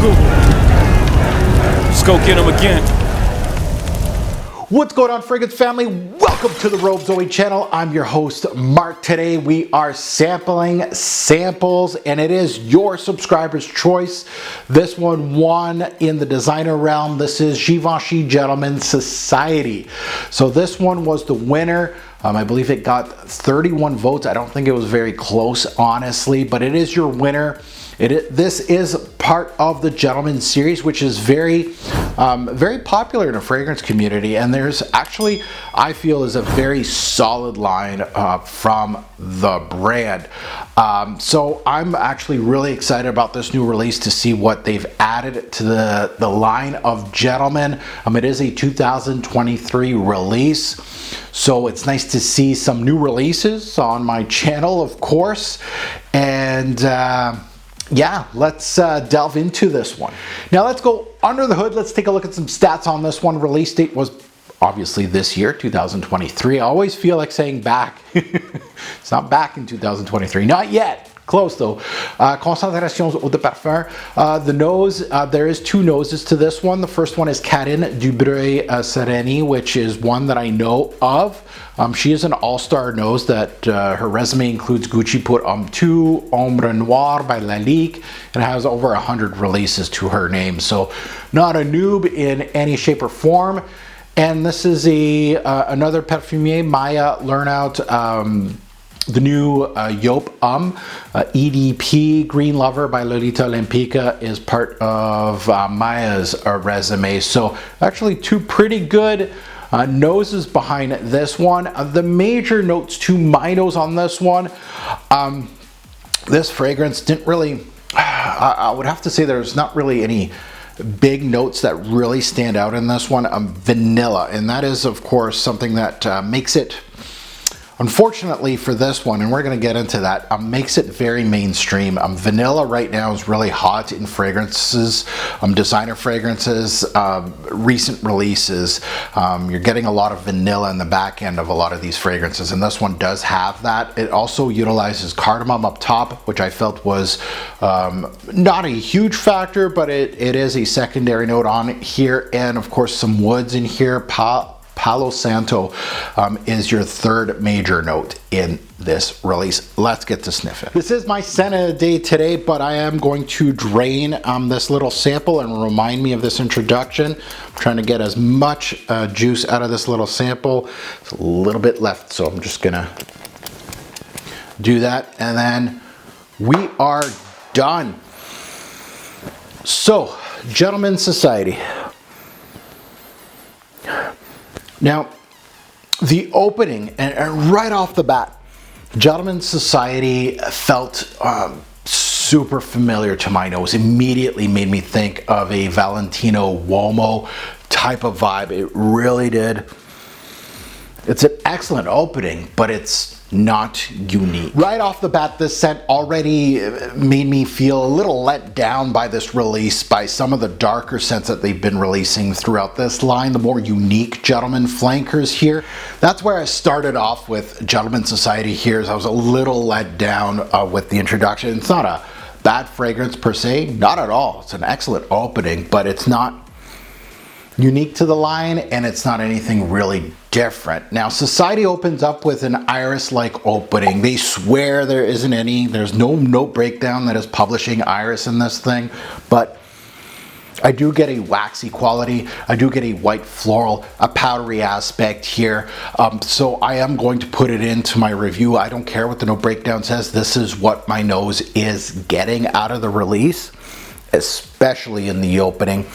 Google. Let's go get them again. What's going on, fragrance family? Welcome to the Robe Zoe channel. I'm your host, Mark. Today we are sampling samples, and it is your subscriber's choice. This one won in the designer realm. This is Givenchy Gentlemen's Society. So this one was the winner. I believe it got 31 votes. I don't think it was very close, honestly, but it is your winner. This is part of the Gentleman series, which is very popular in the fragrance community, and there's actually, I feel, is a very solid line from the brand. So I'm actually really excited about this new release to see what they've added to the line of Gentleman. It is a 2023 release, so it's nice to see some new releases on my channel, of course, and yeah, let's delve into this one. Now let's go under the hood. Let's take a look at some stats on this one. Release date was obviously this year, 2023. I always feel like saying back. It's not back in 2023. Not yet. Close though. Concentrations eau de parfum. The nose, there is two noses to this one. The first one is Karine Dubreuil-Sereni, which is one that I know of. She is an all-star nose that her resume includes Gucci Pour Homme 2, Ombre Noire by Lalique, and has over 100 releases to her name. So not a noob in any shape or form. And this is another Parfumier, Maya Lernout, the new Yop EDP Green Lover by Lolita Olympica is part of Maya's resume. So actually two pretty good noses behind this one. The major notes to my nose on this one, this fragrance didn't really, I would have to say there's not really any big notes that really stand out in this one. Vanilla, and that is of course something that makes it, unfortunately for this one, and we're going to get into that, makes it very mainstream. Vanilla right now is really hot in fragrances, designer fragrances, recent releases. You're getting a lot of vanilla in the back end of a lot of these fragrances, and this one does have that. It also utilizes cardamom up top, which I felt was not a huge factor, but it is a secondary note on here, and of course some woods in here. Palo Santo is your third major note in this release. Let's get to sniffing. This is my scent of the day today, but I am going to drain this little sample and remind me of this introduction. I'm trying to get as much juice out of this little sample. There's a little bit left, so I'm just gonna do that, and then we are done. So, Gentlemen's Society. Now, the opening, and right off the bat, Gentlemen's Society felt super familiar to my nose. Immediately made me think of a Valentino Uomo type of vibe. It really did. It's an excellent opening, but it's not unique. Right off the bat, this scent already made me feel a little let down by this release, by some of the darker scents that they've been releasing throughout this line, the more unique Gentleman flankers here. That's where I started off with Gentlemen's Society here, as I was a little let down with the introduction. It's not a bad fragrance per se, not at all. It's an excellent opening, but it's not unique to the line, and it's not anything really different. Now, Society opens up with an iris-like opening. They swear there isn't any. There's no note breakdown that is publishing iris in this thing, but I do get a waxy quality. I do get a white floral, a powdery aspect here. So I am going to put it into my review. I don't care what the note breakdown says. This is what my nose is getting out of the release, especially in the opening,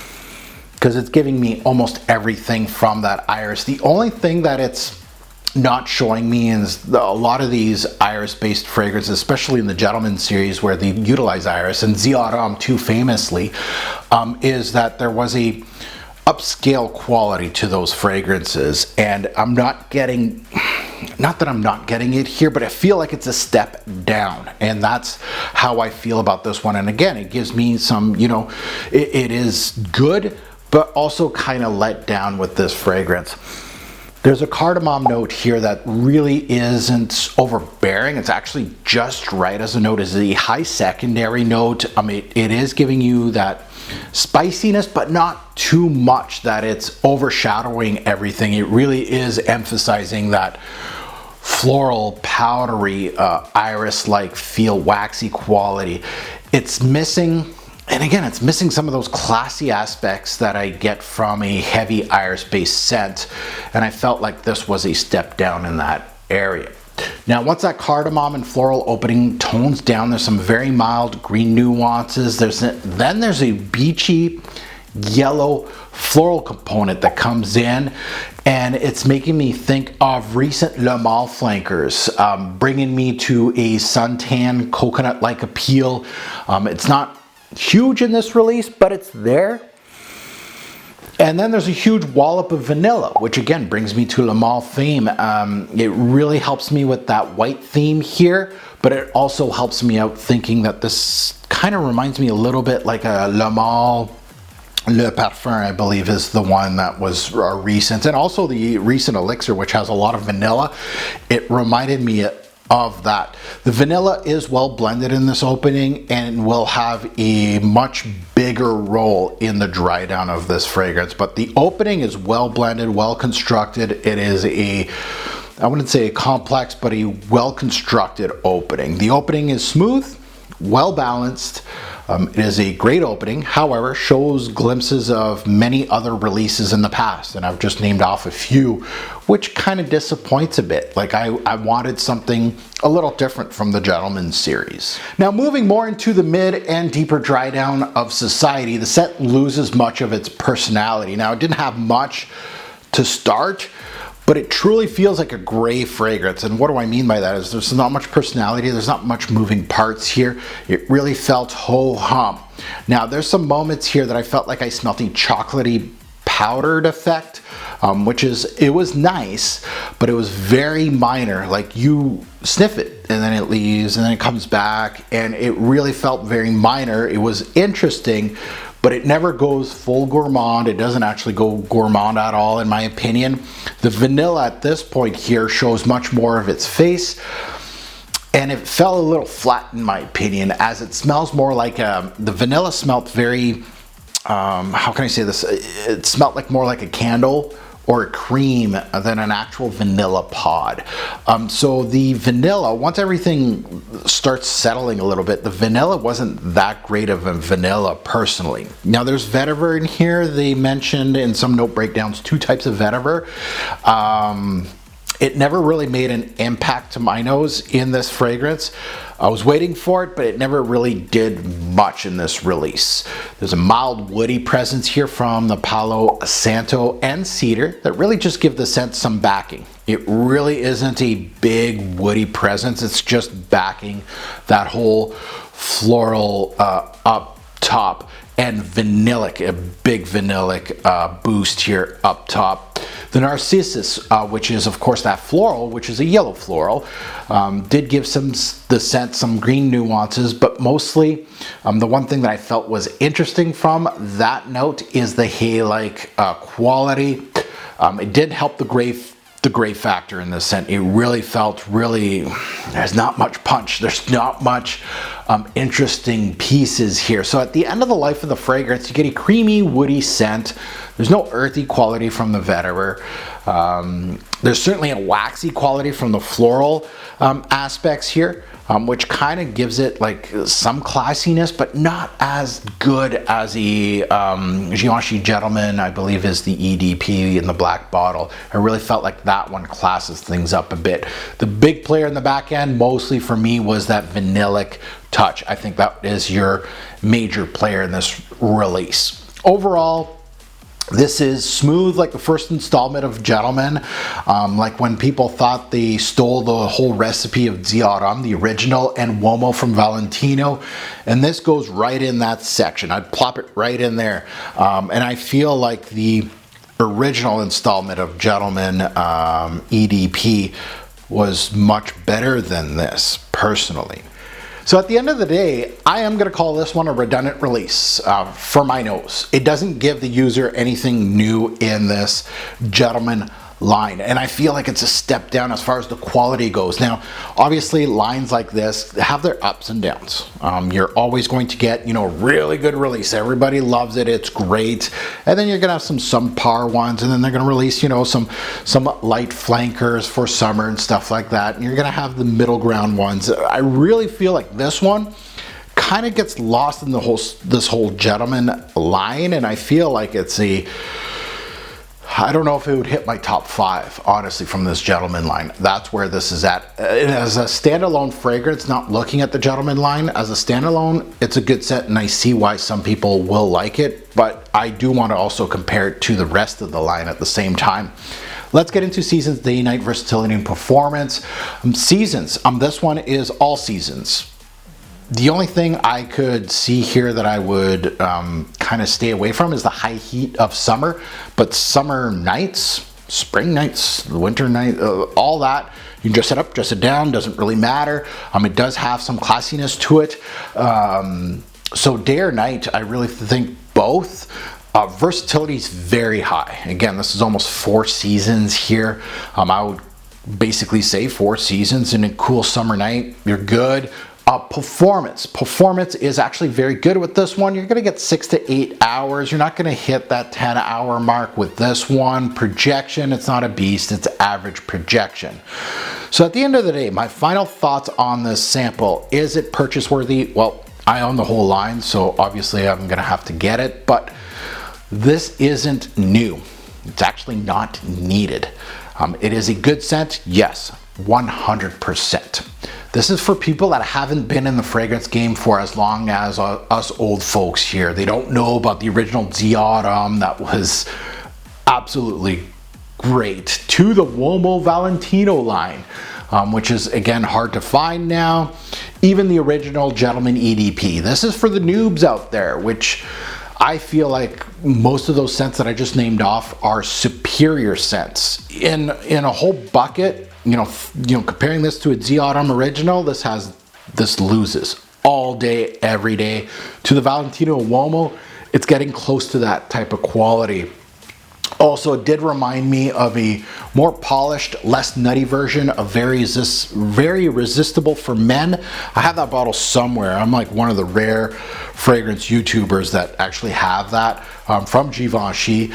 because it's giving me almost everything from that iris. The only thing that it's not showing me is a lot of these iris-based fragrances, especially in the Gentleman series where they utilize iris, and Zioram too famously, is that there was a upscale quality to those fragrances, and I'm not getting, not that I'm not getting it here, but I feel like it's a step down, and that's how I feel about this one. And again, it gives me some, you know, it is good, but also kind of let down with this fragrance. There's a cardamom note here that really isn't overbearing. It's actually just right as a note. It's a high secondary note. It is giving you that spiciness, but not too much that it's overshadowing everything. It really is emphasizing that floral, powdery, iris-like feel, waxy quality. It's missing, and again, it's missing some of those classy aspects that I get from a heavy iris-based scent, and I felt like this was a step down in that area. Now, once that cardamom and floral opening tones down, there's some very mild green nuances. Then there's a beachy yellow floral component that comes in, and it's making me think of recent Le Male flankers, bringing me to a suntan coconut-like appeal. It's not huge in this release, but it's there. And then there's a huge wallop of vanilla, which again brings me to Le Male theme. It really helps me with that white theme here, but it also helps me out thinking that this kind of reminds me a little bit like a Le Male Le Parfum, I believe, is the one that was recent. And also the recent Elixir, which has a lot of vanilla. It reminded me of that. The vanilla is well blended in this opening and will have a much bigger role in the dry down of this fragrance, but the opening is well blended, well constructed. It is I wouldn't say a complex, but a well constructed opening. The opening is smooth, well balanced. It is a great opening, however, shows glimpses of many other releases in the past, and I've just named off a few, which kind of disappoints a bit. Like I wanted something a little different from the Gentleman series. Now, moving more into the mid and deeper dry down of Society, the scent loses much of its personality. Now, it didn't have much to start, but it truly feels like a gray fragrance. And what do I mean by that is there's not much personality, there's not much moving parts here. It really felt ho-hum. Now, there's some moments here that I felt like I smelled a chocolatey powdered effect, it was nice, but it was very minor. Like you sniff it and then it leaves and then it comes back, and it really felt very minor. It was interesting, but it never goes full gourmand. It doesn't actually go gourmand at all, in my opinion. The vanilla at this point here shows much more of its face, and it fell a little flat, in my opinion, as it smells more like the vanilla smelled very, how can I say this? It smelled like more like a candle or a cream than an actual vanilla pod. So the vanilla, once everything starts settling a little bit, the vanilla wasn't that great of a vanilla personally. Now, there's vetiver in here. They mentioned in some note breakdowns 2 types of vetiver. It never really made an impact to my nose in this fragrance. I was waiting for it, but it never really did much in this release. There's a mild woody presence here from the Palo Santo and Cedar that really just give the scent some backing. It really isn't a big woody presence. It's just backing that whole floral up top, and vanillic, a big vanillic boost here up top. The Narcissus, which is of course that floral, which is a yellow floral, did give the scent some green nuances, but mostly the one thing that I felt was interesting from that note is the hay-like quality. It did help the gray factor in this scent. It really felt there's not much punch. There's not much interesting pieces here. So at the end of the life of the fragrance, you get a creamy, woody scent. There's no earthy quality from the vetiver. There's certainly a waxy quality from the floral aspects here, which kind of gives it like some classiness, but not as good as the Givenchy Gentleman, I believe, is the EDP in the black bottle. I really felt like that one classes things up a bit. The big player in the back end, mostly for me, was that vanillic touch. I think that is your major player in this release. Overall, this is smooth like the first installment of Gentleman, like when people thought they stole the whole recipe of Zioram, the original, and Uomo from Valentino, and this goes right in that section. I'd plop it right in there, and I feel like the original installment of Gentleman EDP was much better than this, personally. So at the end of the day, I am going to call this one a redundant release for my nose. It doesn't give the user anything new in this Gentleman line, and I feel like it's a step down as far as the quality goes. Now obviously lines like this have their ups and downs. You're always going to get, you know, really good release, everybody loves it, it's great, and then you're gonna have some subpar ones, and then they're gonna release, you know, some light flankers for summer and stuff like that, and you're gonna have the middle ground ones. I really feel like this one kind of gets lost in this whole gentleman line, and I feel like it's I don't know if it would hit my top 5, honestly, from this gentleman line. That's where this is at. As a standalone fragrance, not looking at the gentleman line, as a standalone, it's a good scent, and I see why some people will like it, but I do want to also compare it to the rest of the line at the same time. Let's get into seasons, day, night, versatility, and performance. Seasons, this one is all seasons. The only thing I could see here that I would kind of stay away from is the high heat of summer, but summer nights, spring nights, winter night, all that, you can dress it up, dress it down, doesn't really matter. It does have some classiness to it. So day or night, I really think both. Versatility is very high. Again, this is almost 4 seasons here. I would basically say 4 seasons in a cool summer night, you're good. Performance is actually very good with this one. You're going to get 6 to 8 hours. You're not going to hit that 10-hour mark with this one. Projection, it's not a beast, it's average projection. So at the end of the day, my final thoughts on this sample: is it purchase worthy? Well, I own the whole line, so obviously I'm going to have to get it, but this isn't new. It's actually not needed. It is a good scent, yes, 100%. This is for people that haven't been in the fragrance game for as long as us old folks here. They don't know about the original Autumn that was absolutely great, to the Uomo Valentino line, which is again hard to find now. Even the original Gentleman EDP. This is for the noobs out there, which I feel like most of those scents that I just named off are superior scents. In a whole bucket, you know, comparing this to a Autumn original, this loses all day, every day. To the Valentino Uomo, it's getting close to that type of quality. Also, it did remind me of a more polished, less nutty version of very resistible for men. I have that bottle somewhere. I'm like one of the rare fragrance YouTubers that actually have that, from Givenchy,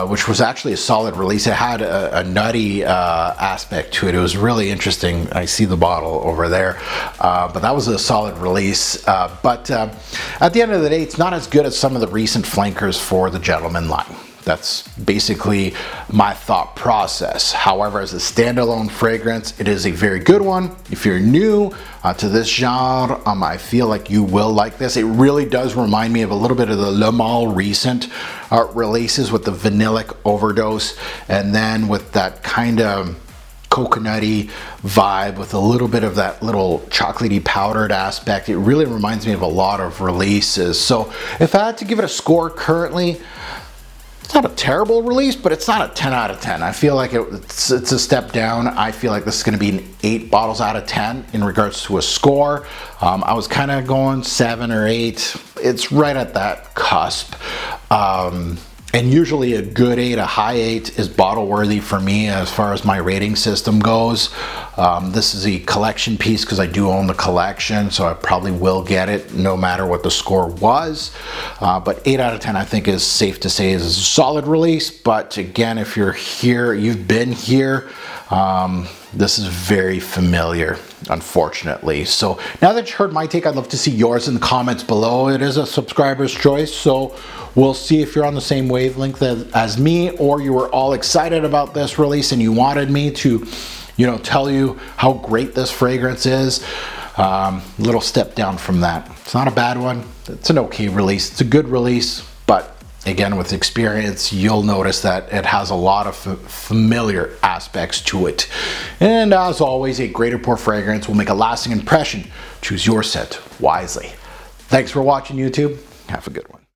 which was actually a solid release. It had a nutty aspect to it. It was really interesting. I see the bottle over there, but that was a solid release. But at the end of the day, it's not as good as some of the recent flankers for the Gentleman line. That's basically my thought process. However, as a standalone fragrance, it is a very good one. If you're new to this genre, I feel like you will like this. It really does remind me of a little bit of the Le Male recent releases with the vanillic overdose, and then with that kind of coconutty vibe with a little bit of that little chocolatey powdered aspect. It really reminds me of a lot of releases. So if I had to give it a score currently, it's not a terrible release, but it's not a 10 out of 10. I feel like it's a step down. I feel like this is going to be an 8 bottles out of 10 in regards to a score. I was kind of going 7 or 8. It's right at that cusp. And usually a good 8, a high 8 is bottle worthy for me as far as my rating system goes. This is a collection piece because I do own the collection, so I probably will get it no matter what the score was. But 8 out of 10 I think is safe to say is a solid release. But again, if you're here, you've been here, this is very familiar, unfortunately. So now that you heard my take, I'd love to see yours in the comments below. It is a subscriber's choice, so we'll see if you're on the same wavelength as me, or you were all excited about this release and you wanted me to, you know, tell you how great this fragrance is. Little step down from that. It's not a bad one. It's an okay release. It's a good release, but again, with experience, you'll notice that it has a lot of familiar aspects to it. And as always, a great or poor fragrance will make a lasting impression. Choose your scent wisely. Thanks for watching, YouTube. Have a good one.